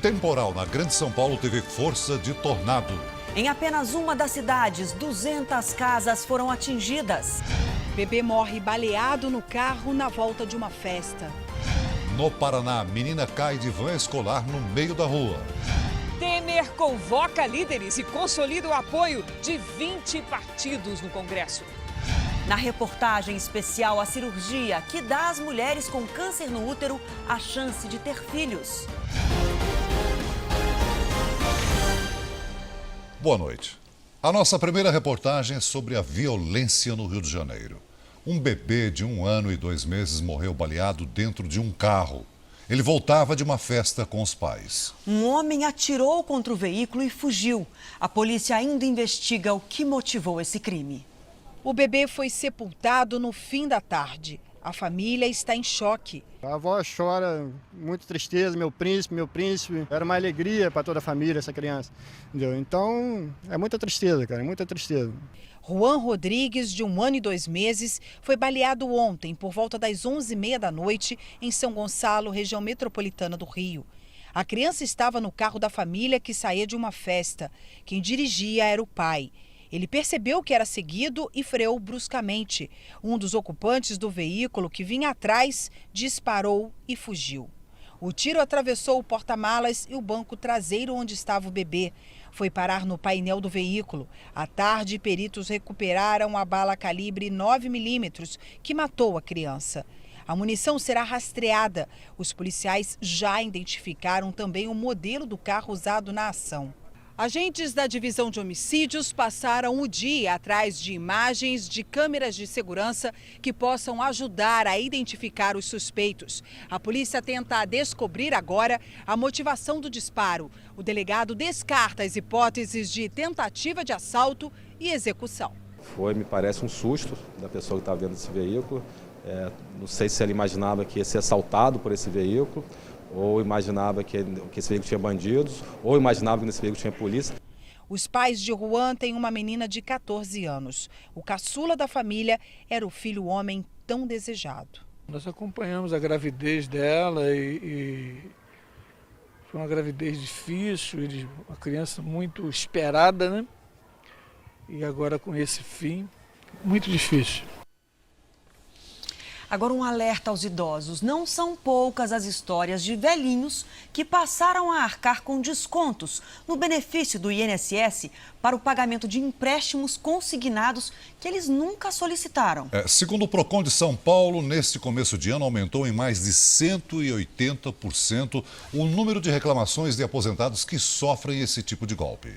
Temporal na Grande São Paulo teve força de tornado. Em apenas uma das cidades, 200 casas foram atingidas. Bebê morre baleado no carro na volta de uma festa. No Paraná, menina cai de van escolar no meio da rua. Temer convoca líderes e consolida o apoio de 20 partidos no Congresso. Na reportagem especial, a cirurgia que dá às mulheres com câncer no útero a chance de ter filhos. Boa noite. A nossa primeira reportagem é sobre a violência no Rio de Janeiro. Um bebê de 1 ano e 2 meses morreu baleado dentro de um carro. Ele voltava de uma festa com os pais. Um homem atirou contra o veículo e fugiu. A polícia ainda investiga o que motivou esse crime. O bebê foi sepultado no fim da tarde. A família está em choque. A avó chora, muita tristeza, meu príncipe. Era uma alegria para toda a família essa criança, entendeu? Então, é muita tristeza, cara, muita tristeza. Juan Rodrigues, de 1 ano e 2 meses, foi baleado ontem por volta das 11h30 da noite em São Gonçalo, região metropolitana do Rio. A criança estava no carro da família que saía de uma festa. Quem dirigia era o pai. Ele percebeu que era seguido e freou bruscamente. Um dos ocupantes do veículo que vinha atrás disparou e fugiu. O tiro atravessou o porta-malas e o banco traseiro onde estava o bebê. Foi parar no painel do veículo. À tarde, peritos recuperaram a bala calibre 9mm que matou a criança. A munição será rastreada. Os policiais já identificaram também o modelo do carro usado na ação. Agentes da Divisão de Homicídios passaram o dia atrás de imagens de câmeras de segurança que possam ajudar a identificar os suspeitos. A polícia tenta descobrir agora a motivação do disparo. O delegado descarta as hipóteses de tentativa de assalto e execução. Me parece, um susto da pessoa que estava dentro desse veículo. Não sei se ela imaginava que ia ser assaltado por esse veículo, ou imaginava que esse veículo tinha bandidos, ou imaginava que nesse veículo tinha polícia. Os pais de Juan têm uma menina de 14 anos. O caçula da família era o filho homem tão desejado. Nós acompanhamos a gravidez dela e foi uma gravidez difícil, uma criança muito esperada, né? E agora com esse fim, muito difícil. Agora um alerta aos idosos. Não são poucas as histórias de velhinhos que passaram a arcar com descontos no benefício do INSS para o pagamento de empréstimos consignados que eles nunca solicitaram. Segundo o Procon de São Paulo, neste começo de ano aumentou em mais de 180% o número de reclamações de aposentados que sofrem esse tipo de golpe.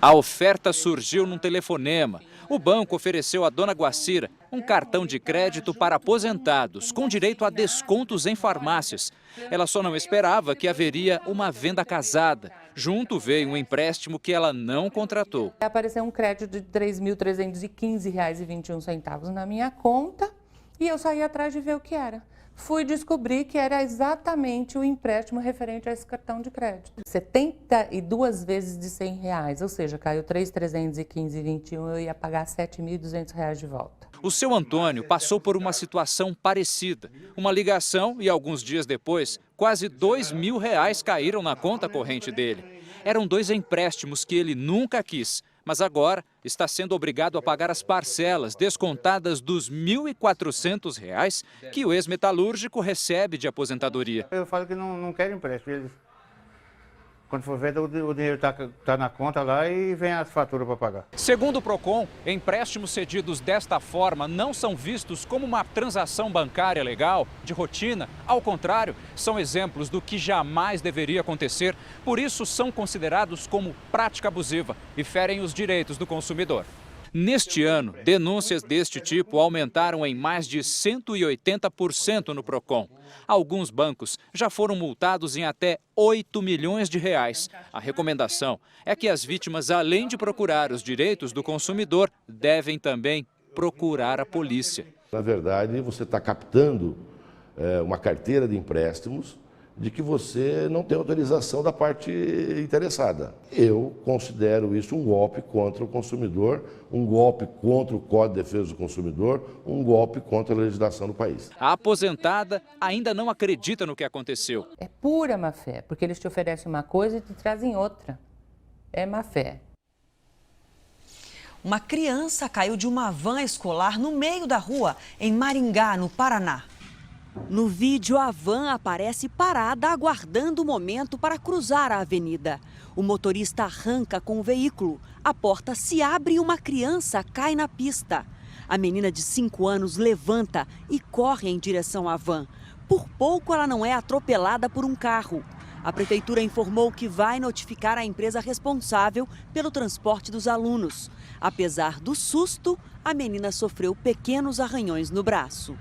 A oferta surgiu num telefonema. O banco ofereceu à dona Guacira um cartão de crédito para aposentados, com direito a descontos em farmácias. Ela só não esperava que haveria uma venda casada. Junto veio um empréstimo que ela não contratou. Apareceu um crédito de R$ 3.315,21 na minha conta e eu saí atrás de ver o que era. Fui descobrir que era exatamente o empréstimo referente a esse cartão de crédito. 72 vezes de R$ 100, ou seja, caiu R$ 3.315,21, eu ia pagar R$ 7.200 de volta. O seu Antônio passou por uma situação parecida. Uma ligação e alguns dias depois, quase R$ 2.000 caíram na conta corrente dele. Eram 2 empréstimos que ele nunca quis. Mas agora está sendo obrigado a pagar as parcelas descontadas dos R$ 1.400 que o ex-metalúrgico recebe de aposentadoria. Eu falo que não quero empréstimo. Quando for ver, o dinheiro está na conta lá e vem as faturas para pagar. Segundo o Procon, empréstimos cedidos desta forma não são vistos como uma transação bancária legal, de rotina. Ao contrário, são exemplos do que jamais deveria acontecer. Por isso, são considerados como prática abusiva e ferem os direitos do consumidor. Neste ano, denúncias deste tipo aumentaram em mais de 180% no Procon. Alguns bancos já foram multados em até R$ 8 milhões. A recomendação é que as vítimas, além de procurar os direitos do consumidor, devem também procurar a polícia. Na verdade, você está captando uma carteira de empréstimos de que você não tem autorização da parte interessada. Eu considero isso um golpe contra o consumidor, um golpe contra o Código de Defesa do Consumidor, um golpe contra a legislação do país. A aposentada ainda não acredita no que aconteceu. É pura má-fé, porque eles te oferecem uma coisa e te trazem outra. É má-fé. Uma criança caiu de uma van escolar no meio da rua, em Maringá, no Paraná. No vídeo, a van aparece parada, aguardando o momento para cruzar a avenida. O motorista arranca com o veículo. A porta se abre e uma criança cai na pista. A menina de 5 anos levanta e corre em direção à van. Por pouco, ela não é atropelada por um carro. A prefeitura informou que vai notificar a empresa responsável pelo transporte dos alunos. Apesar do susto, a menina sofreu pequenos arranhões no braço.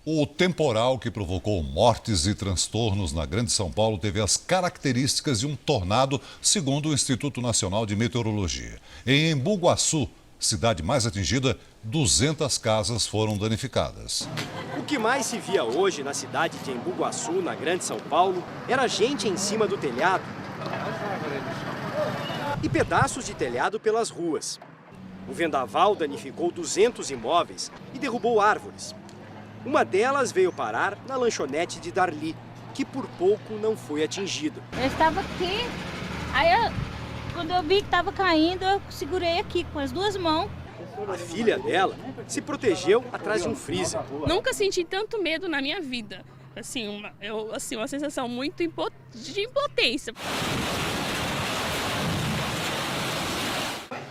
O temporal que provocou mortes e transtornos na Grande São Paulo teve as características de um tornado, segundo o Instituto Nacional de Meteorologia. Em Embu Guaçu, cidade mais atingida, 200 casas foram danificadas. O que mais se via hoje na cidade de Embu Guaçu, na Grande São Paulo, era gente em cima do telhado e pedaços de telhado pelas ruas. O vendaval danificou 200 imóveis e derrubou árvores. Uma delas veio parar na lanchonete de Darli, que por pouco não foi atingida. Eu estava aqui, aí quando eu vi que estava caindo, eu segurei aqui com as duas mãos. A filha dela se protegeu atrás de um freezer. Nunca senti tanto medo na minha vida. Uma sensação muito de impotência.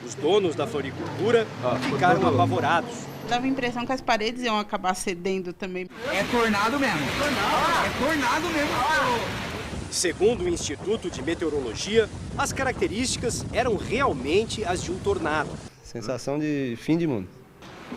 Os donos da floricultura ficaram apavorados. Dava a impressão que as paredes iam acabar cedendo também. É tornado mesmo. É tornado mesmo. Segundo o Instituto de Meteorologia, as características eram realmente as de um tornado. Sensação de fim de mundo.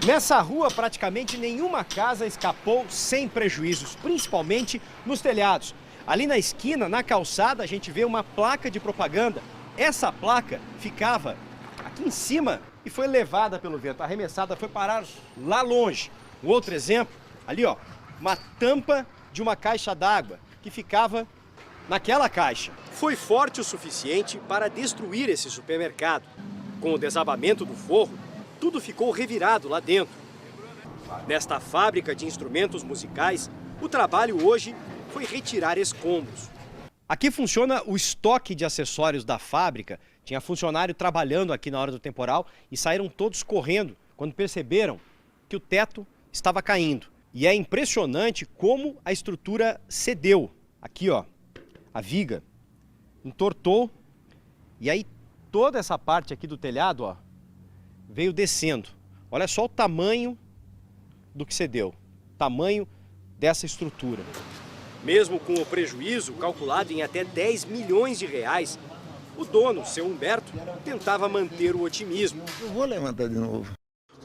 Nessa rua, praticamente nenhuma casa escapou sem prejuízos, principalmente nos telhados. Ali na esquina, na calçada, a gente vê uma placa de propaganda. Essa placa ficava aqui em cima e foi levada pelo vento, arremessada, foi parar lá longe. Um outro exemplo, ali ó, uma tampa de uma caixa d'água que ficava naquela caixa. Foi forte o suficiente para destruir esse supermercado. Com o desabamento do forro, tudo ficou revirado lá dentro. Nesta fábrica de instrumentos musicais, o trabalho hoje foi retirar escombros. Aqui funciona o estoque de acessórios da fábrica. Tinha funcionário trabalhando aqui na hora do temporal e saíram todos correndo quando perceberam que o teto estava caindo. E é impressionante como a estrutura cedeu. Aqui, ó, a viga entortou e aí toda essa parte aqui do telhado, ó, veio descendo. Olha só o tamanho do que cedeu, tamanho dessa estrutura. Mesmo com o prejuízo calculado em até 10 milhões de reais, o dono, seu Humberto, tentava manter o otimismo. Eu vou levantar de novo.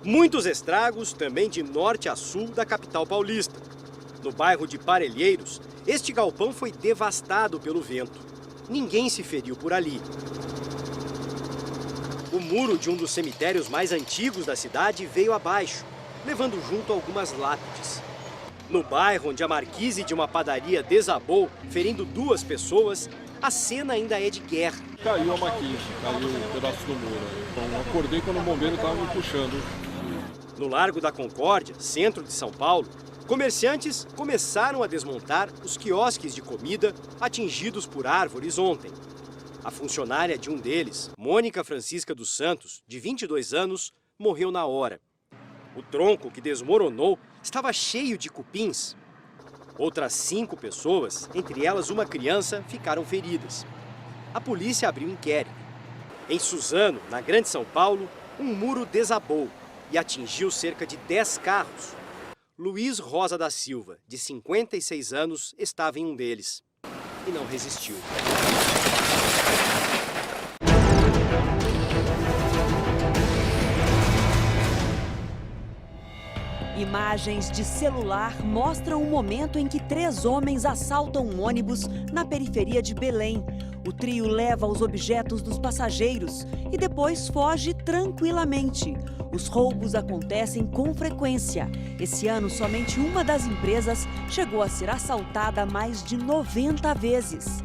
Muitos estragos também de norte a sul da capital paulista. No bairro de Parelheiros, este galpão foi devastado pelo vento. Ninguém se feriu por ali. O muro de um dos cemitérios mais antigos da cidade veio abaixo, levando junto algumas lápides. No bairro onde a marquise de uma padaria desabou, ferindo 2 pessoas, a cena ainda é de guerra. Caiu a marquise, caiu um pedaço do muro. Então, acordei quando o bombeiro estava me puxando. No Largo da Concórdia, centro de São Paulo, comerciantes começaram a desmontar os quiosques de comida atingidos por árvores ontem. A funcionária de um deles, Mônica Francisca dos Santos, de 22 anos, morreu na hora. O tronco que desmoronou estava cheio de cupins. Outras 5 pessoas, entre elas uma criança, ficaram feridas. A polícia abriu inquérito. Em Suzano, na Grande São Paulo, um muro desabou e atingiu cerca de 10 carros. Luiz Rosa da Silva, de 56 anos, estava em um deles e não resistiu. Imagens de celular mostram o momento em que 3 homens assaltam um ônibus na periferia de Belém. O trio leva os objetos dos passageiros e depois foge tranquilamente. Os roubos acontecem com frequência. Esse ano, somente uma das empresas chegou a ser assaltada mais de 90 vezes.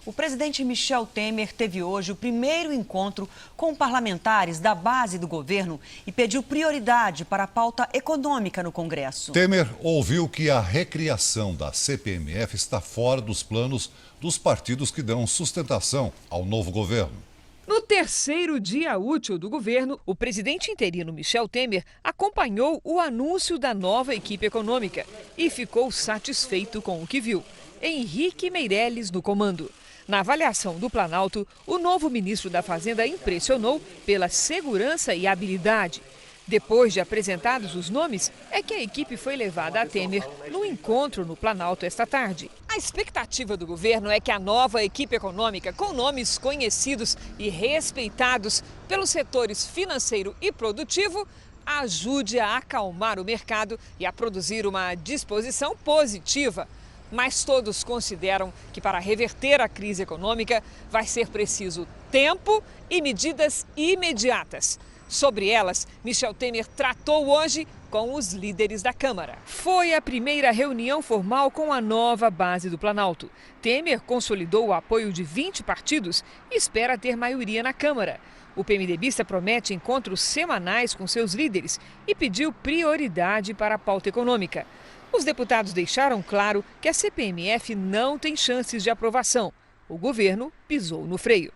O presidente Michel Temer teve hoje o primeiro encontro com parlamentares da base do governo e pediu prioridade para a pauta econômica no Congresso. Temer ouviu que a recriação da CPMF está fora dos planos dos partidos que dão sustentação ao novo governo. No terceiro dia útil do governo, o presidente interino Michel Temer acompanhou o anúncio da nova equipe econômica e ficou satisfeito com o que viu. Henrique Meirelles no comando. Na avaliação do Planalto, o novo ministro da Fazenda impressionou pela segurança e habilidade. Depois de apresentados os nomes, é que a equipe foi levada a Temer no encontro no Planalto esta tarde. A expectativa do governo é que a nova equipe econômica, com nomes conhecidos e respeitados pelos setores financeiro e produtivo, ajude a acalmar o mercado e a produzir uma disposição positiva. Mas todos consideram que para reverter a crise econômica vai ser preciso tempo e medidas imediatas. Sobre elas, Michel Temer tratou hoje com os líderes da Câmara. Foi a primeira reunião formal com a nova base do Planalto. Temer consolidou o apoio de 20 partidos e espera ter maioria na Câmara. O PMDBista promete encontros semanais com seus líderes e pediu prioridade para a pauta econômica. Os deputados deixaram claro que a CPMF não tem chances de aprovação. O governo pisou no freio.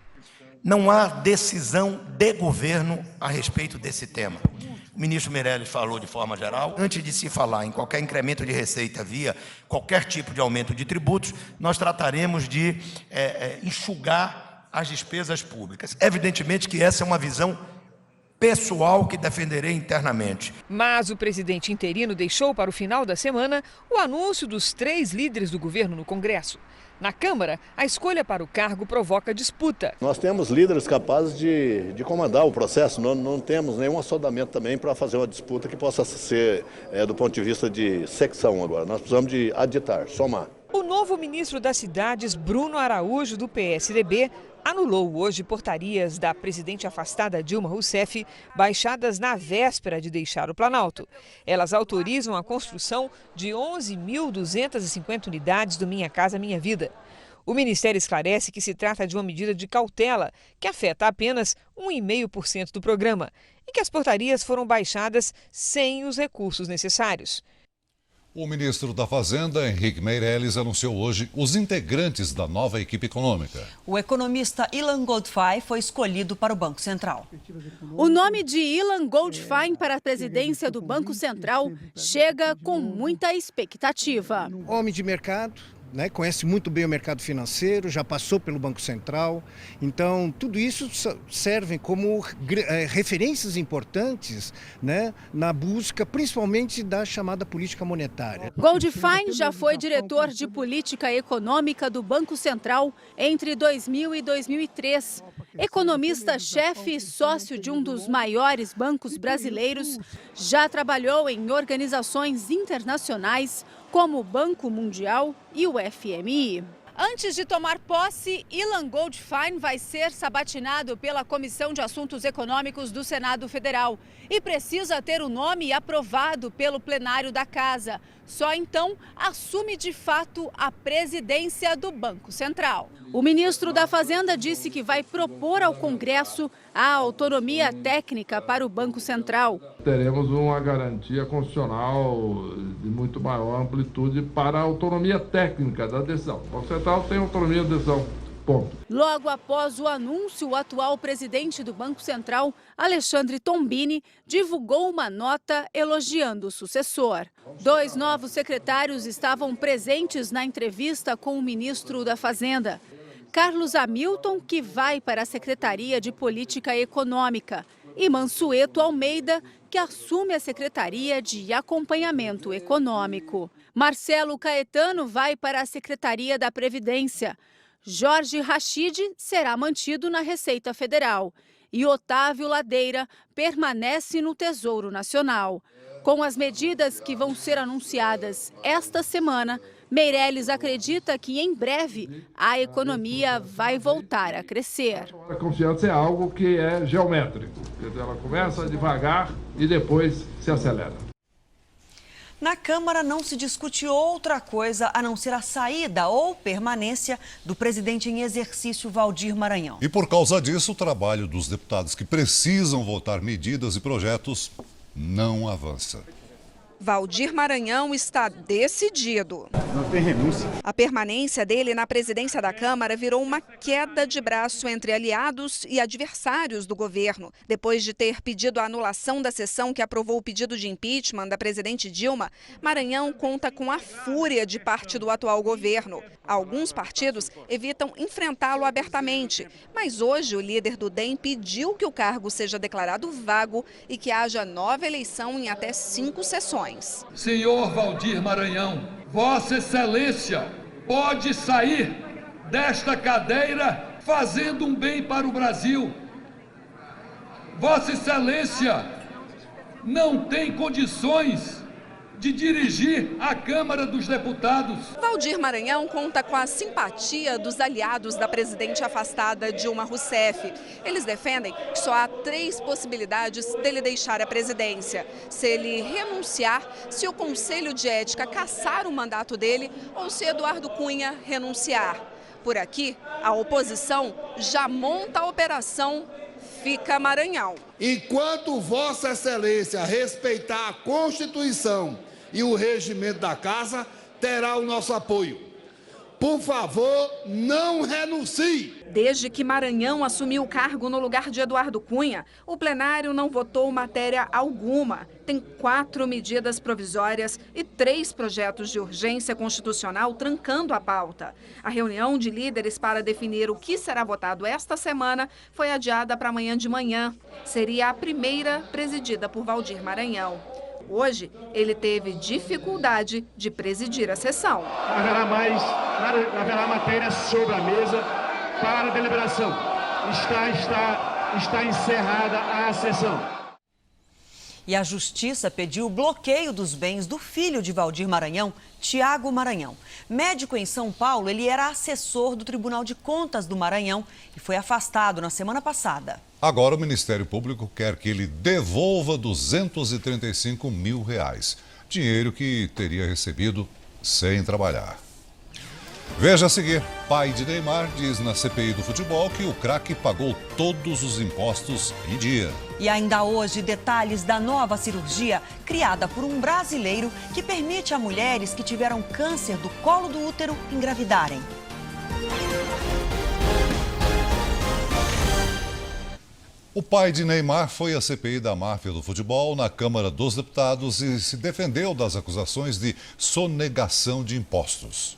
Não há decisão de governo a respeito desse tema. O ministro Meirelles falou de forma geral. Antes de se falar em qualquer incremento de receita via qualquer tipo de aumento de tributos, nós trataremos de enxugar as despesas públicas. Evidentemente que essa é uma visão pessoal que defenderei internamente. Mas o presidente interino deixou para o final da semana o anúncio dos 3 líderes do governo no Congresso. Na Câmara, a escolha para o cargo provoca disputa. Nós temos líderes capazes de comandar o processo, não temos nenhum assodamento também para fazer uma disputa que possa ser do ponto de vista de secção agora. Nós precisamos de aditar, somar. O novo ministro das Cidades, Bruno Araújo, do PSDB, anulou hoje portarias da presidente afastada Dilma Rousseff, baixadas na véspera de deixar o Planalto. Elas autorizam a construção de 11.250 unidades do Minha Casa Minha Vida. O Ministério esclarece que se trata de uma medida de cautela, que afeta apenas 1,5% do programa, e que as portarias foram baixadas sem os recursos necessários. O ministro da Fazenda, Henrique Meirelles, anunciou hoje os integrantes da nova equipe econômica. O economista Ilan Goldfein foi escolhido para o Banco Central. O nome de Ilan Goldfein para a presidência do Banco Central chega com muita expectativa. Homem de mercado, né, conhece muito bem o mercado financeiro, já passou pelo Banco Central. Então, tudo isso serve como referências importantes, né, na busca, principalmente da chamada política monetária. Goldfein já foi diretor de política econômica do Banco Central entre 2000 e 2003. Economista-chefe e sócio de um dos maiores bancos brasileiros, já trabalhou em organizações internacionais como o Banco Mundial e o FMI. Antes de tomar posse, Ilan Goldfein vai ser sabatinado pela Comissão de Assuntos Econômicos do Senado Federal e precisa ter o nome aprovado pelo plenário da Casa. Só então assume de fato a presidência do Banco Central. O ministro da Fazenda disse que vai propor ao Congresso a autonomia técnica para o Banco Central. Teremos uma garantia constitucional de muito maior amplitude para a autonomia técnica da decisão. O Banco Central tem autonomia de decisão. Ponto. Logo após o anúncio, o atual presidente do Banco Central, Alexandre Tombini, divulgou uma nota elogiando o sucessor. 2 novos secretários estavam presentes na entrevista com o ministro da Fazenda. Carlos Hamilton, que vai para a Secretaria de Política Econômica, e Mansueto Almeida, que assume a Secretaria de Acompanhamento Econômico. Marcelo Caetano vai para a Secretaria da Previdência. Jorge Rachid será mantido na Receita Federal e Otávio Ladeira permanece no Tesouro Nacional. Com as medidas que vão ser anunciadas esta semana, Meirelles acredita que em breve a economia vai voltar a crescer. A confiança é algo que é geométrico. Ela começa devagar e depois se acelera. Na Câmara não se discute outra coisa a não ser a saída ou permanência do presidente em exercício Valdir Maranhão. E por causa disso, o trabalho dos deputados que precisam votar medidas e projetos não avança. Valdir Maranhão está decidido. Não tem renúncia. A permanência dele na presidência da Câmara virou uma queda de braço entre aliados e adversários do governo. Depois de ter pedido a anulação da sessão que aprovou o pedido de impeachment da presidente Dilma, Maranhão conta com a fúria de parte do atual governo. Alguns partidos evitam enfrentá-lo abertamente, mas hoje o líder do DEM pediu que o cargo seja declarado vago e que haja nova eleição em até 5 sessões. Senhor Valdir Maranhão, Vossa Excelência pode sair desta cadeira fazendo um bem para o Brasil. Vossa Excelência não tem condições de dirigir a Câmara dos Deputados. Valdir Maranhão conta com a simpatia dos aliados da presidente afastada Dilma Rousseff. Eles defendem que só há 3 possibilidades dele deixar a presidência: se ele renunciar, se o Conselho de Ética cassar o mandato dele ou se Eduardo Cunha renunciar. Por aqui, a oposição já monta a operação Fica Maranhão. Enquanto Vossa Excelência respeitar a Constituição e o regimento da casa, terá o nosso apoio. Por favor, não renuncie. Desde que Maranhão assumiu o cargo no lugar de Eduardo Cunha, o plenário não votou matéria alguma. Tem 4 medidas provisórias e 3 projetos de urgência constitucional trancando a pauta. A reunião de líderes para definir o que será votado esta semana foi adiada para amanhã de manhã. Seria a primeira presidida por Valdir Maranhão. Hoje, ele teve dificuldade de presidir a sessão. Haverá matéria sobre a mesa para deliberação. Está encerrada a sessão. E a Justiça pediu o bloqueio dos bens do filho de Valdir Maranhão, Tiago Maranhão. Médico em São Paulo, ele era assessor do Tribunal de Contas do Maranhão e foi afastado na semana passada. Agora o Ministério Público quer que ele devolva R$235 mil, dinheiro que teria recebido sem trabalhar. Veja a seguir, pai de Neymar diz na CPI do futebol que o craque pagou todos os impostos em dia. E ainda hoje, detalhes da nova cirurgia criada por um brasileiro que permite a mulheres que tiveram câncer do colo do útero engravidarem. O pai de Neymar foi à CPI da máfia do futebol na Câmara dos Deputados e se defendeu das acusações de sonegação de impostos.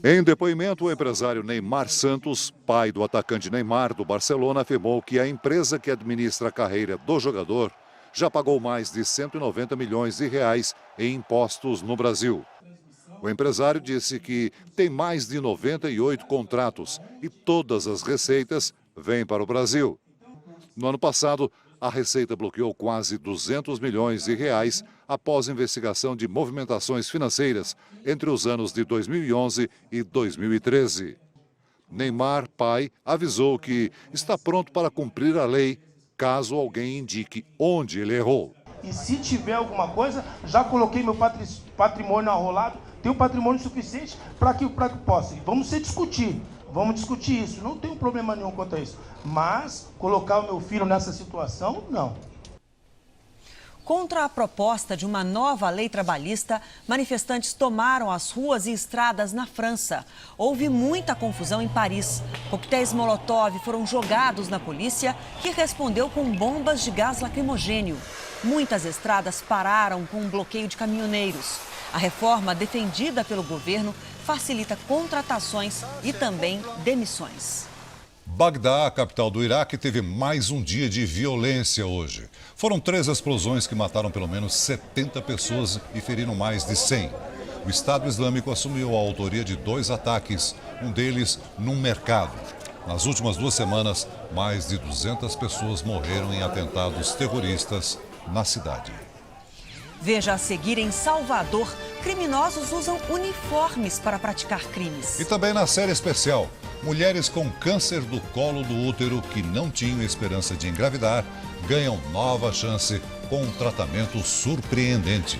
Em depoimento, o empresário Neymar Santos, pai do atacante Neymar do Barcelona, afirmou que a empresa que administra a carreira do jogador já pagou mais de R$190 milhões em impostos no Brasil. O empresário disse que tem mais de 98 contratos e todas as receitas vêm para o Brasil. No ano passado, a Receita bloqueou quase R$200 milhões após investigação de movimentações financeiras entre os anos de 2011 e 2013. Neymar, pai, avisou que está pronto para cumprir a lei caso alguém indique onde ele errou. E se tiver alguma coisa, já coloquei meu patrimônio arrolado, tenho patrimônio suficiente para que possa. Vamos discutir isso, não tenho problema nenhum quanto a isso. Mas colocar o meu filho nessa situação, não. Contra a proposta de uma nova lei trabalhista, manifestantes tomaram as ruas e estradas na França. Houve muita confusão em Paris. Coquetéis Molotov foram jogados na polícia, que respondeu com bombas de gás lacrimogênio. Muitas estradas pararam com um bloqueio de caminhoneiros. A reforma defendida pelo governo facilita contratações e também demissões. Bagdá, a capital do Iraque, teve mais um dia de violência hoje. Foram 3 explosões que mataram pelo menos 70 pessoas e feriram mais de 100. O Estado Islâmico assumiu a autoria de 2 ataques, um deles num mercado. Nas últimas 2 semanas, mais de 200 pessoas morreram em atentados terroristas na cidade. Veja a seguir: em Salvador, criminosos usam uniformes para praticar crimes. E também na série especial, mulheres com câncer do colo do útero que não tinham esperança de engravidar ganham nova chance com um tratamento surpreendente.